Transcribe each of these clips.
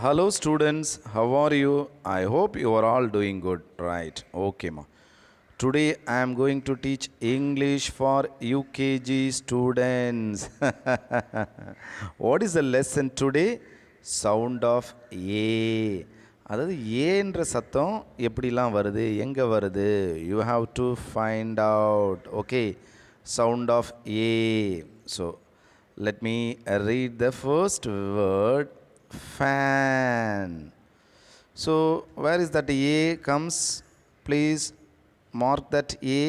Hello students, how are you? I hope you are all doing good, right? Okay, ma. Today I am going to teach English for UKG students. What is the lesson today? Sound of A. அதாவது ஏன்ற சத்தம் எப்படிலாம் வருது எங்கே வருது you have to find out okay sound of A so let me read the first word fan. So where is that A comes? Please mark that A.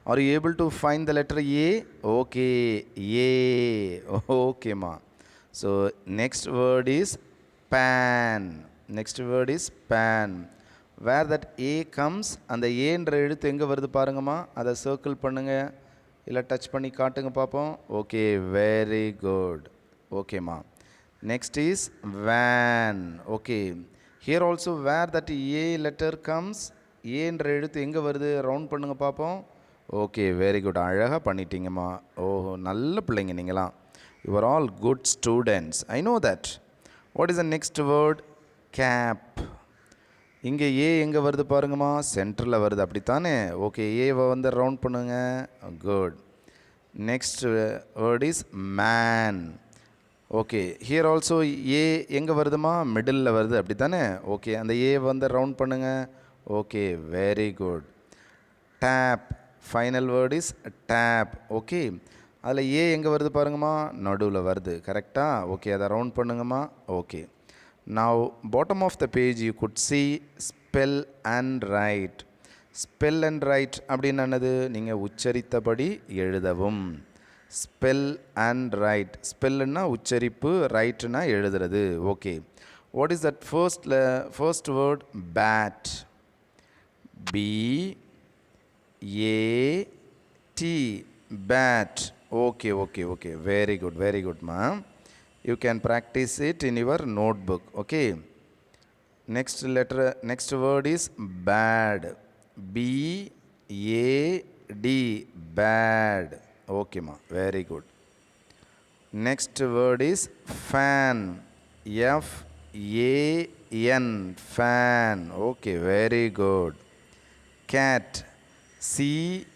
Are you able to find the letter A? Okay, A. Okay, ma. So next word is pan. Next word is pan. Where that A comes, அந்த ஏன்ற எழுத்து எங்கே வருது பாருங்கம்மா, அதை circle பண்ணுங்க இல்லை touch பண்ணி காட்டுங்க பார்ப்போம். Okay, very good. ஓகேம்மா. Next is one. Okay, here also where that A letter comes, ஏன்ற எழுத்து எங்கே வருது ரவுண்ட் பண்ணுங்க பார்ப்போம். ஓகே, வெரி குட், அழகாக பண்ணிட்டீங்கம்மா. ஓஹோ, நல்ல பிள்ளைங்க நீங்களாம். You are all good students, I know that. What is the next word? Cap. இங்கே ஏ எங்கே வருது பாருங்கம்மா, சென்டரில் வருது, அப்படித்தானே? ஓகே, ஏவை வந்து ரவுண்ட் பண்ணுங்க. Good. Next word is man. Okay, here also ஏ எங்கே வருதுமா, மிடில் வருது, அப்படித்தானே? ஓகே, அந்த ஏ வந்து ரவுண்ட் பண்ணுங்க. Okay, very good. Tap. Final word is tap. Okay, அதில் ஏ எங்கே வருது பாருங்கம்மா, நடுவில் வருது, கரெக்டாக? ஓகே, அதை ரவுண்ட் பண்ணுங்கம்மா. Okay. Now bottom of the page you could see spell and write. Spell and write அப்படின்னா என்னது? நீங்கள் உச்சரித்தபடி எழுதவும். Spell and write. Spellனா உச்சரிப்பு, writeனா எழுதுறது. Okay, what is that first word? Bat. B A T. Bat. Okay, okay, okay, very good, very good, ma'am. You can practice it in your notebook. Okay, next word is bad. B A D. Bad. Okay, ma, very good. Next word is fan. F A N. Fan. Okay, very good. Cat. C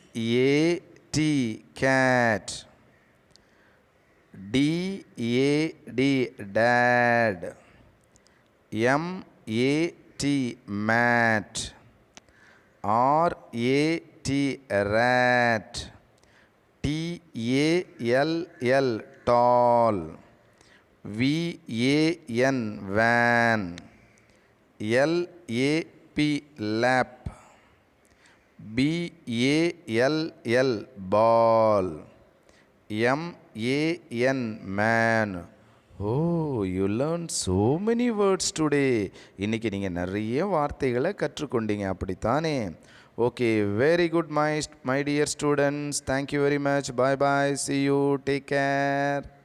A T. Cat. D A D. Dad. M A T. Mat. R A T. Rat. T A L L. Tall. V A N. Van. L A P. Lap. B A L L. Ball. M A N. Man. Oh, you learned so many words today. இன்னைக்கு நீங்கள் நிறைய வார்த்தைகளை கற்றுக்கொண்டீங்க, அப்படித்தானே? Okay, very good my dear students. Thank you very much. Bye bye. See you. Take care.